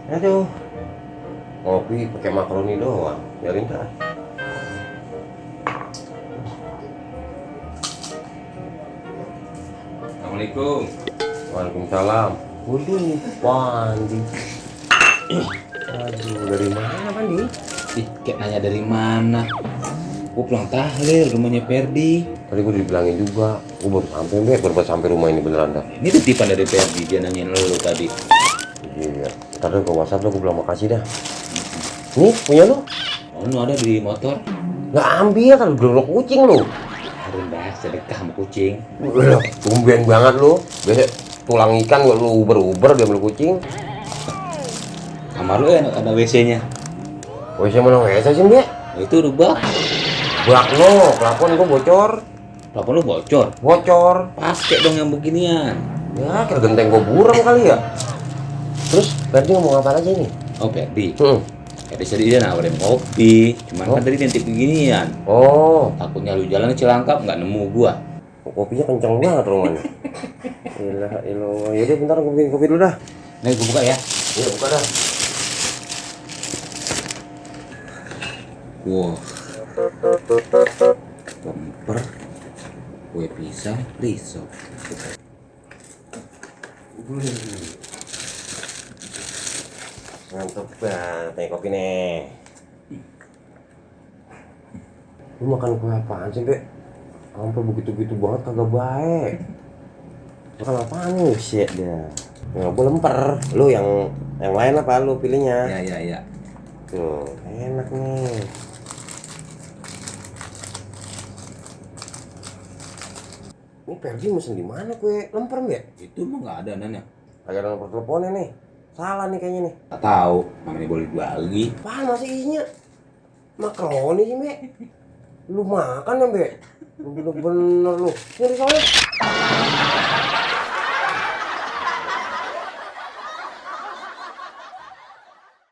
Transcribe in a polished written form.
Aduh, kopi pakai makaroni doang. Biarin dah. Assalamualaikum. Waalaikumsalam. Waduh, Pandi. Aduh, dari mana Pandi? Ih, kayak nanya dari mana? Gue pulang tahlil rumahnya Ferdi. Tadi gue dibilangin juga. Gue baru sampai, Mbak. Baru sampai rumah ini beneran dah. Ini titipan dari Ferdi, dia nanyain lo tadi. Iya. Ntar dulu ke WhatsApp lo, gue bilang makasih dah. Nih, punya lo? Oh, lu ada di motor? Nggak ambil, kan belum kucing lo. Harun dah, sedekah sama kucing. Wah, tumben banget lo. Biasa tulang ikan gak lo uber-uber dia ambil kucing. Kamar lu enak ada WC-nya. WC mana WC sih, Mbak? Oh, itu rubah. Bak lo, pelapon gue bocor. Pelapon lu bocor. Bocor. Pakai dong yang beginian. Ya, kira genteng gue buram kali ya. Terus, Ferdi ngomong apa aja nih? Oh, Ferdi. Hmm. Ferdi sedih dia nawarin kopi. Cuman kan tadi nanti beginian. Oh, Takutnya lu jalan ke Cilangkap nggak nemu gua. kopinya kenceng banget rumahnya. Ilah, ilah. Yaudah bentar gue bikin kopi dulu dah. Nih gua buka ya. Iya, buka dah. Wow. Lemper. Kue pisang, risol. Mantep banget nih kopi nih. Lu makan kue apaan sih, Bek? Sampai begitu-begitu banget kagak baik. Makan apaan nih? Shit dah. Nggak boleh lemper. Lu yang lain apa lu pilihnya? Ya. Tuh, enak nih. Ini Ferdi mesen di mana kue lemper, Mbak? Itu mah nggak ada nanya. Agak ada nomor teleponnya nih. Salah nih kayaknya nih. Tak tahu, namanya boleh dibagi. Apaan masih isinya? Makaroni sih, Mbak. Lu makan ya, Mbak? Lu bener-bener lu. Ini soalnya.